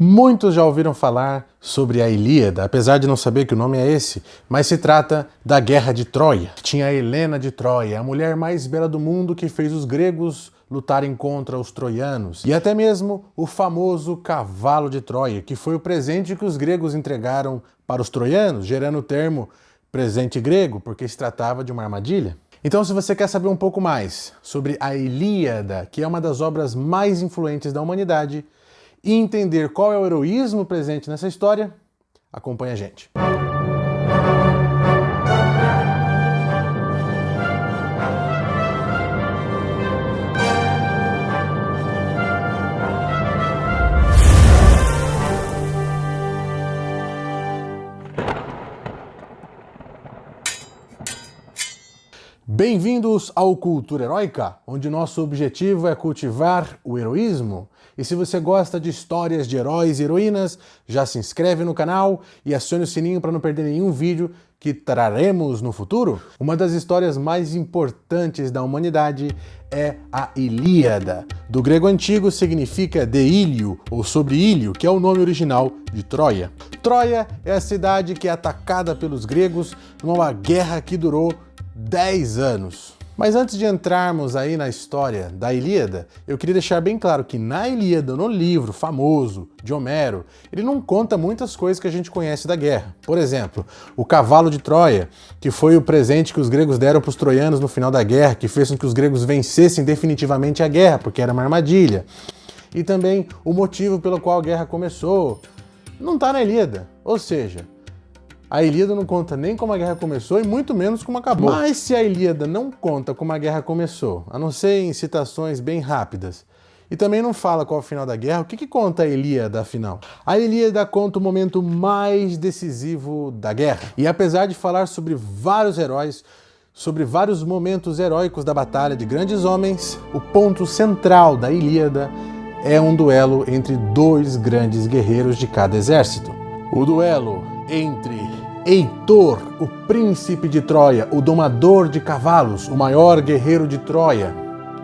Muitos já ouviram falar sobre a Ilíada, apesar de não saber que o nome é esse, mas se trata da Guerra de Troia. Tinha a Helena de Troia, a mulher mais bela do mundo que fez os gregos lutarem contra os troianos, e até mesmo o famoso cavalo de Troia, que foi o presente que os gregos entregaram para os troianos, gerando o termo presente grego, porque se tratava de uma armadilha. Então, se você quer saber um pouco mais sobre a Ilíada, que é uma das obras mais influentes da humanidade, e entender qual é o heroísmo presente nessa história, acompanhe a gente. Bem-vindos ao Cultura Heróica, onde nosso objetivo é cultivar o heroísmo. E se você gosta de histórias de heróis e heroínas, já se inscreve no canal e acione o sininho para não perder nenhum vídeo que traremos no futuro. Uma das histórias mais importantes da humanidade é a Ilíada. Do grego antigo significa de Ílio, ou sobre Ílio, que é o nome original de Troia. Troia é a cidade que é atacada pelos gregos numa guerra que durou 10 anos. Mas antes de entrarmos aí na história da Ilíada, eu queria deixar bem claro que na Ilíada, no livro famoso de Homero, ele não conta muitas coisas que a gente conhece da guerra. Por exemplo, o cavalo de Troia, que foi o presente que os gregos deram para os troianos no final da guerra, que fez com que os gregos vencessem definitivamente a guerra, porque era uma armadilha. E também o motivo pelo qual a guerra começou. Não está na Ilíada. Ou seja, a Ilíada não conta nem como a guerra começou e muito menos como acabou. Mas se a Ilíada não conta como a guerra começou, a não ser em citações bem rápidas, e também não fala qual é o final da guerra, o que conta a Ilíada afinal? A Ilíada conta o momento mais decisivo da guerra. E apesar de falar sobre vários heróis, sobre vários momentos heróicos da batalha de grandes homens, o ponto central da Ilíada é um duelo entre dois grandes guerreiros de cada exército. O duelo entre Heitor, o príncipe de Troia, o domador de cavalos, o maior guerreiro de Troia,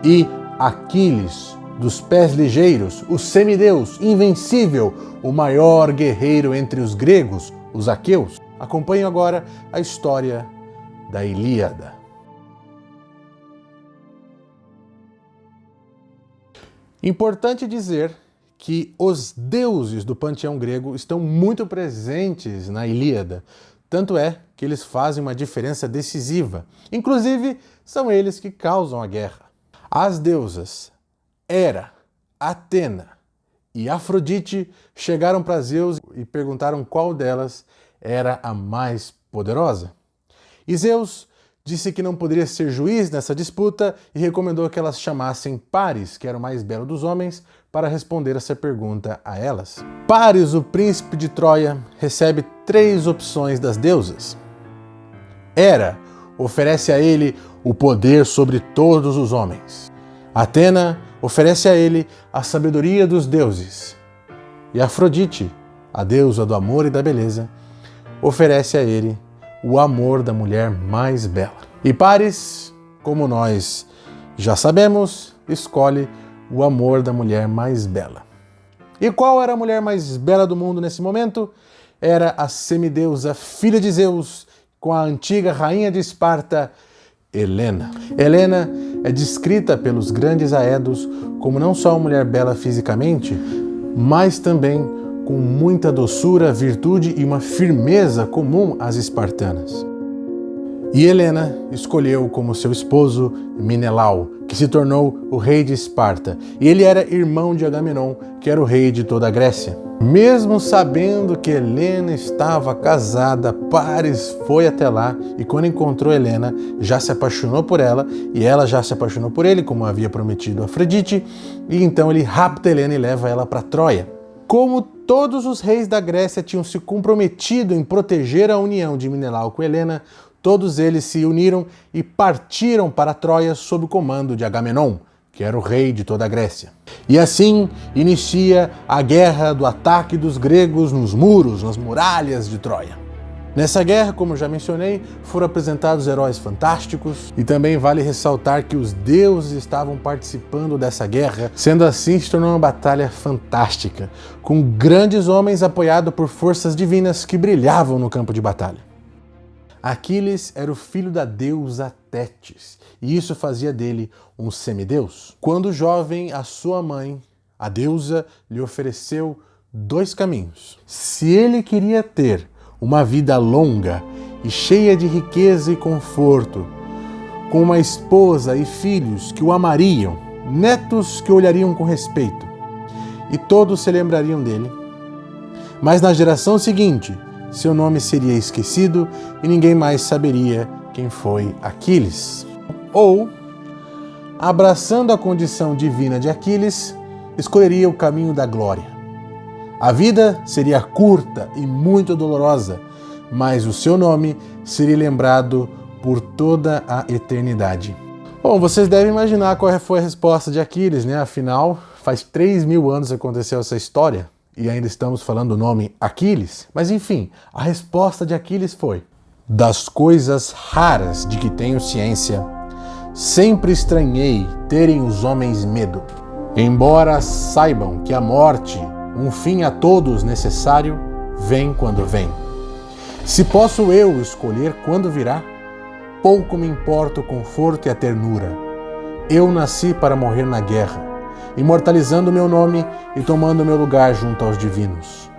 e Aquiles, dos pés ligeiros, o semideus, invencível, o maior guerreiro entre os gregos, os aqueus. Acompanhe agora a história da Ilíada. Importante dizer que os deuses do panteão grego estão muito presentes na Ilíada. Tanto é que eles fazem uma diferença decisiva. Inclusive, são eles que causam a guerra. As deusas Hera, Atena e Afrodite chegaram para Zeus e perguntaram qual delas era a mais poderosa. E Zeus disse que não poderia ser juiz nessa disputa e recomendou que elas chamassem Paris, que era o mais belo dos homens, para responder essa pergunta a elas. Paris, o príncipe de Troia, recebe 3 opções das deusas. Hera oferece a ele o poder sobre todos os homens. Atena oferece a ele a sabedoria dos deuses. E Afrodite, a deusa do amor e da beleza, oferece a ele o amor da mulher mais bela. E Paris, como nós já sabemos, escolhe o amor da mulher mais bela. E qual era a mulher mais bela do mundo nesse momento? Era a semideusa filha de Zeus, com a antiga rainha de Esparta, Helena. Helena é descrita pelos grandes aedos como não só uma mulher bela fisicamente, mas também com muita doçura, virtude e uma firmeza comum às espartanas. E Helena escolheu como seu esposo Menelau, que se tornou o rei de Esparta, e ele era irmão de Agamenon, que era o rei de toda a Grécia. Mesmo sabendo que Helena estava casada, Paris foi até lá e quando encontrou Helena, já se apaixonou por ela e ela já se apaixonou por ele, como havia prometido a Afrodite, e então ele rapta Helena e leva ela para Troia. Como todos os reis da Grécia tinham se comprometido em proteger a união de Menelau com Helena, todos eles se uniram e partiram para Troia sob o comando de Agamenon, que era o rei de toda a Grécia. E assim inicia a guerra do ataque dos gregos nos muros, nas muralhas de Troia. Nessa guerra, como já mencionei, foram apresentados heróis fantásticos e também vale ressaltar que os deuses estavam participando dessa guerra. Sendo assim, se tornou uma batalha fantástica, com grandes homens apoiados por forças divinas que brilhavam no campo de batalha. Aquiles era o filho da deusa Tétis, e isso fazia dele um semideus. Quando jovem, a sua mãe, a deusa, lhe ofereceu 2 caminhos. Se ele queria ter uma vida longa e cheia de riqueza e conforto, com uma esposa e filhos que o amariam, netos que o olhariam com respeito, e todos se lembrariam dele. Mas na geração seguinte, seu nome seria esquecido e ninguém mais saberia quem foi Aquiles. Ou, abraçando a condição divina de Aquiles, escolheria o caminho da glória. A vida seria curta e muito dolorosa, mas o seu nome seria lembrado por toda a eternidade. Bom, vocês devem imaginar qual foi a resposta de Aquiles, né? Afinal, faz 3.000 anos que aconteceu essa história e ainda estamos falando o nome Aquiles. Mas enfim, a resposta de Aquiles foi: das coisas raras de que tenho ciência, sempre estranhei terem os homens medo. Embora saibam que a morte, um fim a todos necessário, vem quando vem. Se posso eu escolher quando virá, pouco me importa o conforto e a ternura. Eu nasci para morrer na guerra, imortalizando meu nome e tomando meu lugar junto aos divinos.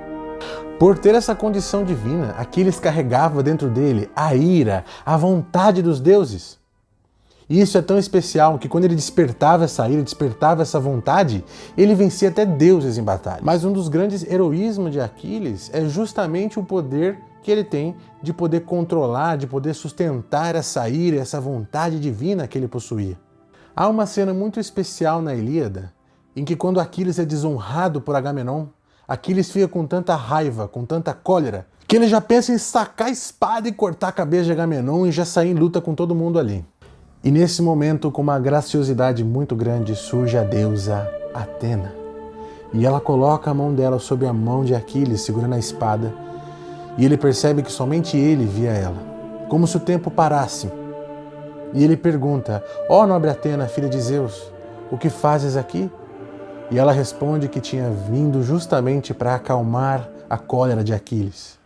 Por ter essa condição divina, Aquiles carregava dentro dele a ira, a vontade dos deuses. E isso é tão especial que quando ele despertava essa ira, despertava essa vontade, ele vencia até deuses em batalha. Mas um dos grandes heroísmos de Aquiles é justamente o poder que ele tem de poder controlar, de poder sustentar essa ira, essa vontade divina que ele possuía. Há uma cena muito especial na Ilíada, em que quando Aquiles é desonrado por Agamenon, Aquiles fica com tanta raiva, com tanta cólera, que ele já pensa em sacar a espada e cortar a cabeça de Agamenon e já sair em luta com todo mundo ali. E nesse momento, com uma graciosidade muito grande, surge a deusa Atena. E ela coloca a mão dela sobre a mão de Aquiles, segurando a espada, e ele percebe que somente ele via ela, como se o tempo parasse. E ele pergunta: ó nobre Atena, filha de Zeus, o que fazes aqui? E ela responde que tinha vindo justamente para acalmar a cólera de Aquiles.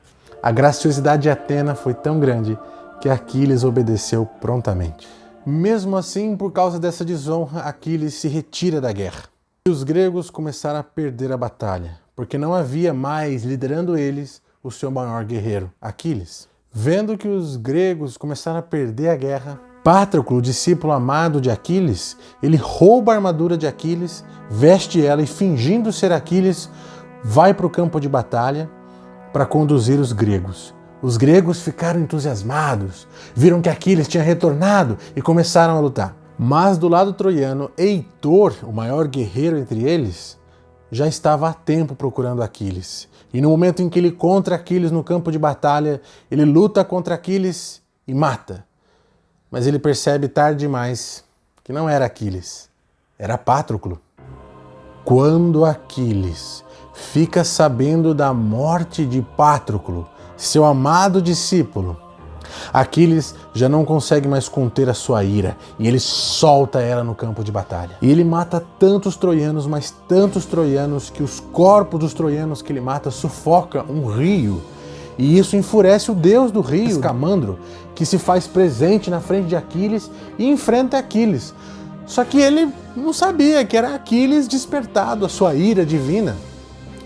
A graciosidade de Atena foi tão grande que Aquiles obedeceu prontamente. Mesmo assim, por causa dessa desonra, Aquiles se retira da guerra. E os gregos começaram a perder a batalha, porque não havia mais, liderando eles, o seu maior guerreiro, Aquiles. Vendo que os gregos começaram a perder a guerra, Patroclo, o discípulo amado de Aquiles, ele rouba a armadura de Aquiles, veste ela e, fingindo ser Aquiles, vai para o campo de batalha para conduzir os gregos. Os gregos ficaram entusiasmados, viram que Aquiles tinha retornado e começaram a lutar. Mas do lado troiano, Heitor, o maior guerreiro entre eles, já estava há tempo procurando Aquiles. E no momento em que ele encontra Aquiles no campo de batalha, ele luta contra Aquiles e mata. Mas ele percebe tarde demais que não era Aquiles, era Patroclo. Quando Aquiles fica sabendo da morte de Patroclo, seu amado discípulo, Aquiles já não consegue mais conter a sua ira e ele solta ela no campo de batalha. E ele mata tantos troianos, mas tantos troianos, que os corpos dos troianos que ele mata sufoca um rio. E isso enfurece o deus do rio, Escamandro, que se faz presente na frente de Aquiles e enfrenta Aquiles. Só que ele não sabia que era Aquiles despertado, a sua ira divina.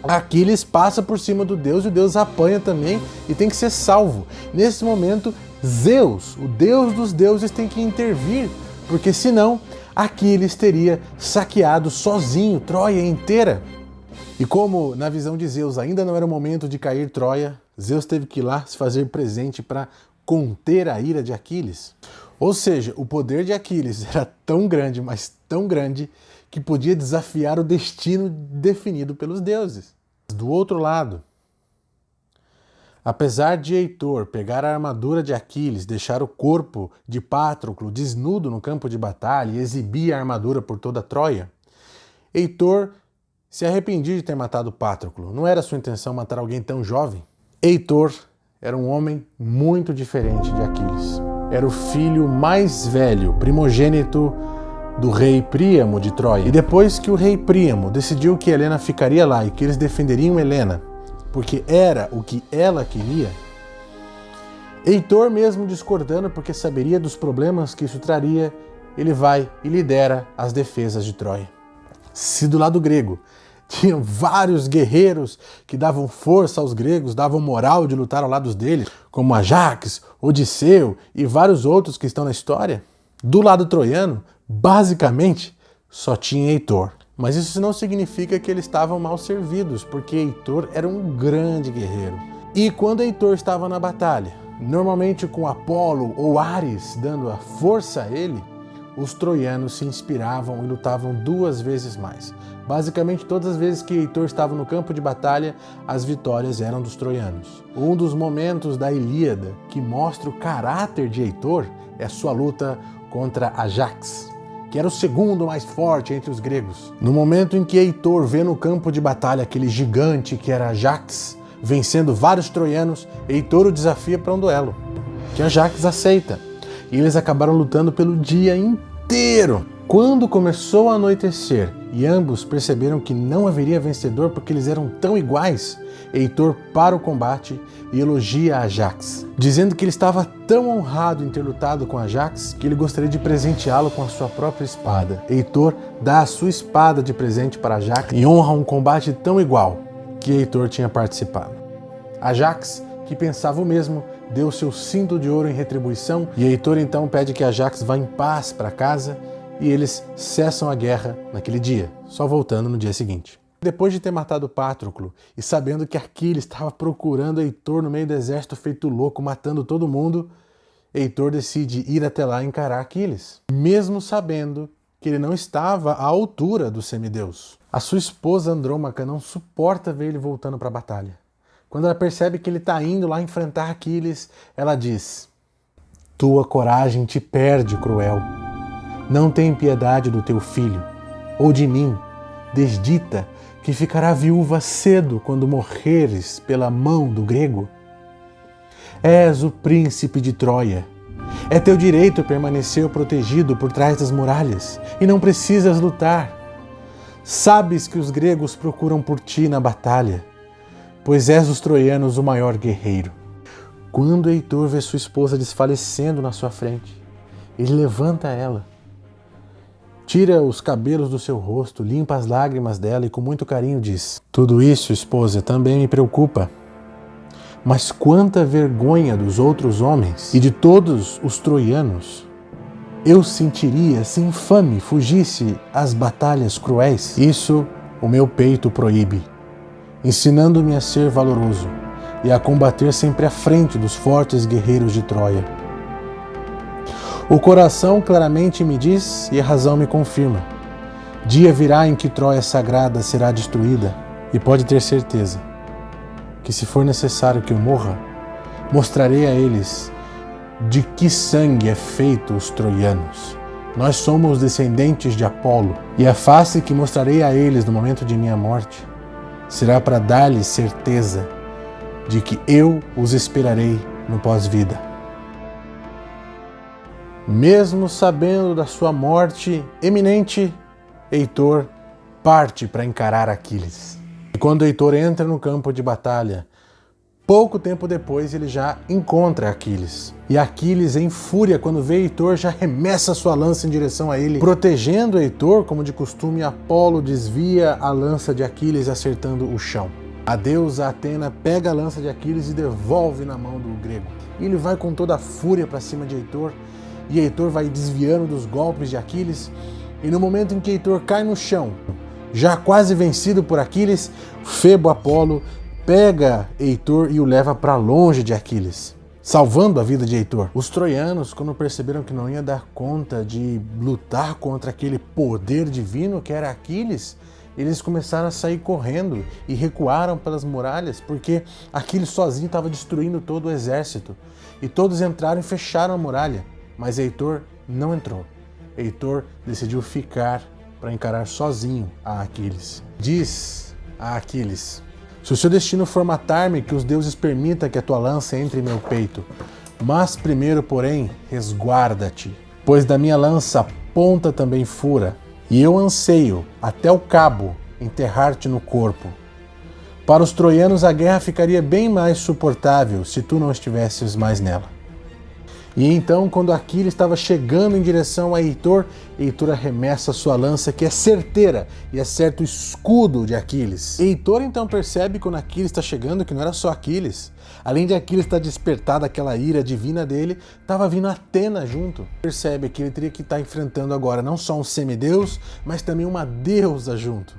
Aquiles passa por cima do deus e o deus apanha também e tem que ser salvo. Nesse momento, Zeus, o deus dos deuses, tem que intervir, porque senão Aquiles teria saqueado sozinho Troia inteira. E como na visão de Zeus ainda não era o momento de cair Troia, Zeus teve que ir lá se fazer presente para conter a ira de Aquiles. Ou seja, o poder de Aquiles era tão grande, mas tão grande, que podia desafiar o destino definido pelos deuses. Do outro lado, apesar de Heitor pegar a armadura de Aquiles, deixar o corpo de Patroclo desnudo no campo de batalha e exibir a armadura por toda Troia, Heitor se arrependia de ter matado Patroclo. Não era sua intenção matar alguém tão jovem. Heitor era um homem muito diferente de Aquiles. Era o filho mais velho, primogênito do rei Príamo de Troia. E depois que o rei Príamo decidiu que Helena ficaria lá e que eles defenderiam Helena, porque era o que ela queria, Heitor, mesmo discordando porque saberia dos problemas que isso traria, ele vai e lidera as defesas de Troia. Se do lado grego tinham vários guerreiros que davam força aos gregos, davam moral de lutar ao lado deles, como Ajax, Odisseu e vários outros que estão na história, do lado troiano, basicamente, só tinha Heitor. Mas isso não significa que eles estavam mal servidos, porque Heitor era um grande guerreiro. E quando Heitor estava na batalha, normalmente com Apolo ou Ares dando a força a ele, os troianos se inspiravam e lutavam 2 vezes mais. Basicamente, todas as vezes que Heitor estava no campo de batalha, as vitórias eram dos troianos. Um dos momentos da Ilíada que mostra o caráter de Heitor é a sua luta contra Ajax, que era o segundo mais forte entre os gregos. No momento em que Heitor vê no campo de batalha aquele gigante que era Ajax, vencendo vários troianos, Heitor o desafia para um duelo, que Ajax aceita. E eles acabaram lutando pelo dia inteiro. Quando começou a anoitecer e ambos perceberam que não haveria vencedor porque eles eram tão iguais, Heitor para o combate e elogia Ajax, dizendo que ele estava tão honrado em ter lutado com Ajax que ele gostaria de presenteá-lo com a sua própria espada. Heitor dá a sua espada de presente para Ajax e honra um combate tão igual que Heitor tinha participado. Ajax, que pensava o mesmo, deu seu cinto de ouro em retribuição e Heitor então pede que Ajax vá em paz para casa e eles cessam a guerra naquele dia, só voltando no dia seguinte. Depois de ter matado Patroclo e sabendo que Aquiles estava procurando Heitor no meio do exército feito louco, matando todo mundo, Heitor decide ir até lá encarar Aquiles, mesmo sabendo que ele não estava à altura do semideus. A sua esposa Andrômaca não suporta ver ele voltando para a batalha. Quando ela percebe que ele está indo lá enfrentar Aquiles, ela diz: "Tua coragem te perde, cruel. Não tem piedade do teu filho, ou de mim. Desdita que ficará viúva cedo quando morreres pela mão do grego. És o príncipe de Troia. É teu direito permanecer protegido por trás das muralhas e não precisas lutar. Sabes que os gregos procuram por ti na batalha, pois és dos troianos o maior guerreiro." Quando Heitor vê sua esposa desfalecendo na sua frente, ele levanta ela, tira os cabelos do seu rosto, limpa as lágrimas dela e com muito carinho diz: "Tudo isso, esposa, também me preocupa. Mas quanta vergonha dos outros homens e de todos os troianos eu sentiria se infame fugisse às batalhas cruéis. Isso o meu peito proíbe, ensinando-me a ser valoroso e a combater sempre à frente dos fortes guerreiros de Troia. O coração claramente me diz e a razão me confirma. Dia virá em que Troia sagrada será destruída e pode ter certeza que, se for necessário que eu morra, mostrarei a eles de que sangue é feito os troianos. Nós somos descendentes de Apolo e a face que mostrarei a eles no momento de minha morte será para dar-lhes certeza de que eu os esperarei no pós-vida." Mesmo sabendo da sua morte eminente, Heitor parte para encarar Aquiles. E quando Heitor entra no campo de batalha, pouco tempo depois ele já encontra Aquiles. E Aquiles, em fúria, quando vê Heitor, já arremessa sua lança em direção a ele. Protegendo Heitor, como de costume, Apolo desvia a lança de Aquiles, acertando o chão. A deusa Atena pega a lança de Aquiles e devolve na mão do grego. E ele vai com toda a fúria para cima de Heitor, e Heitor vai desviando dos golpes de Aquiles, e no momento em que Heitor cai no chão, já quase vencido por Aquiles, Febo Apolo pega Heitor e o leva para longe de Aquiles, salvando a vida de Heitor. Os troianos, quando perceberam que não ia dar conta de lutar contra aquele poder divino que era Aquiles, eles começaram a sair correndo e recuaram pelas muralhas, porque Aquiles sozinho estava destruindo todo o exército. E todos entraram e fecharam a muralha. Mas Heitor não entrou. Heitor decidiu ficar para encarar sozinho a Aquiles. Diz a Aquiles: Se o seu destino for matar-me, que os deuses permitam que a tua lança entre em meu peito. Mas primeiro, porém, resguarda-te, pois da minha lança a ponta também fura, e eu anseio, até o cabo, enterrar-te no corpo. Para os troianos a guerra ficaria bem mais suportável se tu não estivesses mais nela. E então, quando Aquiles estava chegando em direção a Heitor, Heitor arremessa sua lança, que é certeira, e acerta o escudo de Aquiles. Heitor então percebe quando Aquiles está chegando que não era só Aquiles. Além de Aquiles estar despertado aquela ira divina dele, estava vindo Atena junto. Percebe que ele teria que estar enfrentando agora não só um semideus, mas também uma deusa junto.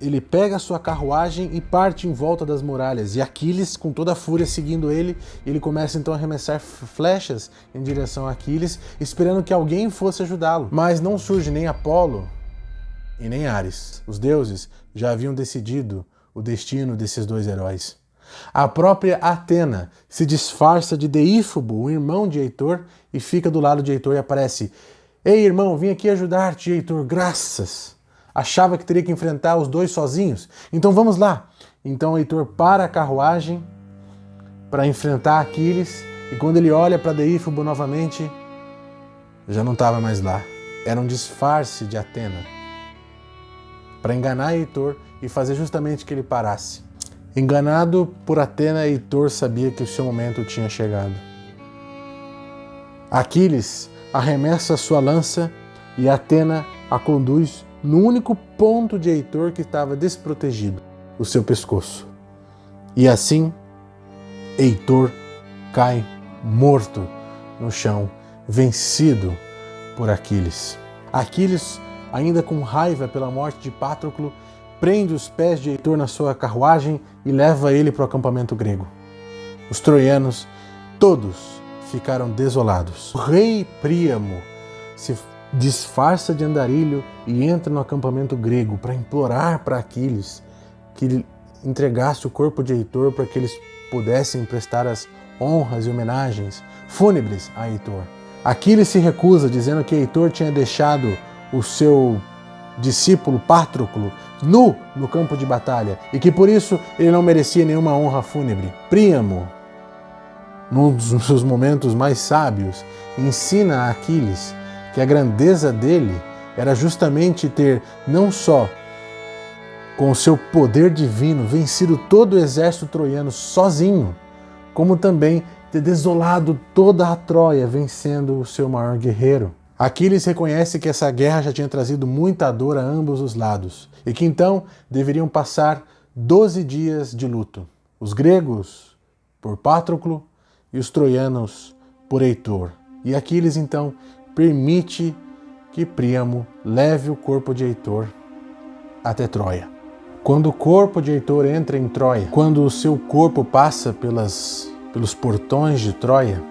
Ele pega a sua carruagem e parte em volta das muralhas, e Aquiles, com toda a fúria seguindo ele, ele começa então a arremessar flechas em direção a Aquiles, esperando que alguém fosse ajudá-lo. Mas não surge nem Apolo e nem Ares. Os deuses já haviam decidido o destino desses dois heróis. A própria Atena se disfarça de Deífobo, o irmão de Heitor, e fica do lado de Heitor e aparece: "Ei, irmão, vim aqui ajudar-te, Heitor, graças." Achava que teria que enfrentar os dois sozinhos? Então vamos lá. Então Heitor para a carruagem para enfrentar Aquiles, e quando ele olha para Deífobo novamente, já não estava mais lá. Era um disfarce de Atena para enganar Heitor e fazer justamente que ele parasse. Enganado por Atena, Heitor sabia que o seu momento tinha chegado. Aquiles arremessa sua lança e Atena a conduz no único ponto de Heitor que estava desprotegido, o seu pescoço. E assim, Heitor cai morto no chão, vencido por Aquiles. Aquiles, ainda com raiva pela morte de Patroclo, prende os pés de Heitor na sua carruagem e leva ele para o acampamento grego. Os troianos, todos, ficaram desolados. O rei Príamo se disfarça de andarilho e entra no acampamento grego para implorar para Aquiles que ele entregasse o corpo de Heitor para que eles pudessem prestar as honras e homenagens fúnebres a Heitor. Aquiles se recusa, dizendo que Heitor tinha deixado o seu discípulo Patroclo nu no campo de batalha e que por isso ele não merecia nenhuma honra fúnebre. Príamo, num dos seus momentos mais sábios, ensina a Aquiles que a grandeza dele era justamente ter não só com o seu poder divino vencido todo o exército troiano sozinho, como também ter desolado toda a Troia vencendo o seu maior guerreiro. Aquiles reconhece que essa guerra já tinha trazido muita dor a ambos os lados e que então deveriam passar 12 dias de luto. Os gregos por Patroclo e os troianos por Heitor. E Aquiles então permite que Príamo leve o corpo de Heitor até Troia. Quando o corpo de Heitor entra em Troia, quando o seu corpo passa pelos portões de Troia,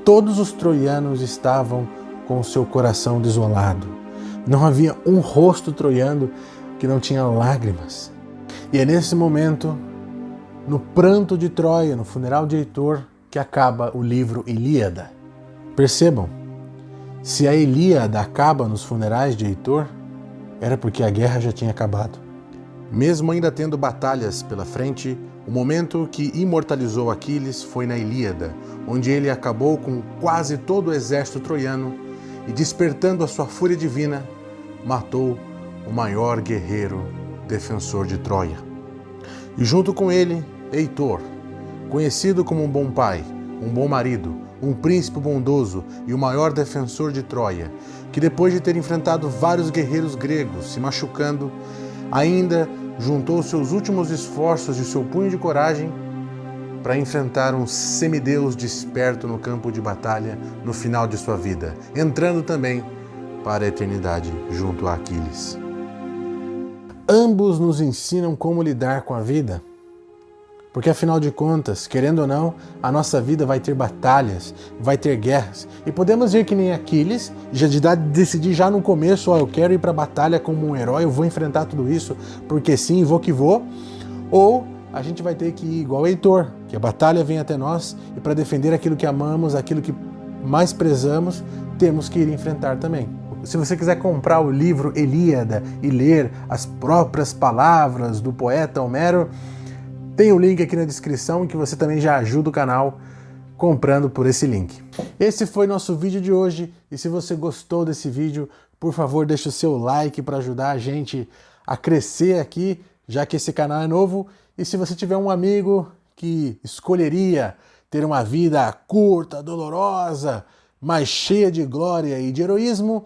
todos os troianos estavam com o seu coração desolado. Não havia um rosto troiano que não tinha lágrimas. E é nesse momento, no pranto de Troia, no funeral de Heitor, que acaba o livro Ilíada. Percebam, se a Ilíada acaba nos funerais de Heitor, era porque a guerra já tinha acabado. Mesmo ainda tendo batalhas pela frente, o momento que imortalizou Aquiles foi na Ilíada, onde ele acabou com quase todo o exército troiano e, despertando a sua fúria divina, matou o maior guerreiro defensor de Troia. E junto com ele, Heitor, conhecido como um bom pai, um bom marido, um príncipe bondoso e o maior defensor de Troia, que depois de ter enfrentado vários guerreiros gregos, se machucando, ainda juntou seus últimos esforços e seu punho de coragem para enfrentar um semideus desperto no campo de batalha no final de sua vida, entrando também para a eternidade junto a Aquiles. Ambos nos ensinam como lidar com a vida, porque afinal de contas, querendo ou não, a nossa vida vai ter batalhas, vai ter guerras. E podemos ver que nem Aquiles, decidir já no começo, eu quero ir para a batalha como um herói, eu vou enfrentar tudo isso, porque sim, vou que vou. Ou a gente vai ter que ir igual Heitor, que a batalha vem até nós, e para defender aquilo que amamos, aquilo que mais prezamos, temos que ir enfrentar também. Se você quiser comprar o livro Ilíada e ler as próprias palavras do poeta Homero, Tem o link aqui na descrição que você também já ajuda o canal comprando por esse link. Esse foi nosso vídeo de hoje e se você gostou desse vídeo, por favor, deixe o seu like para ajudar a gente a crescer aqui, já que esse canal é novo. E se você tiver um amigo que escolheria ter uma vida curta, dolorosa, mas cheia de glória e de heroísmo,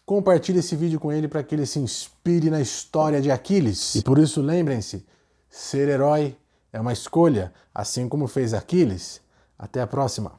compartilhe esse vídeo com ele para que ele se inspire na história de Aquiles. E por isso lembrem-se, ser herói é uma escolha, assim como fez Aquiles. Até a próxima!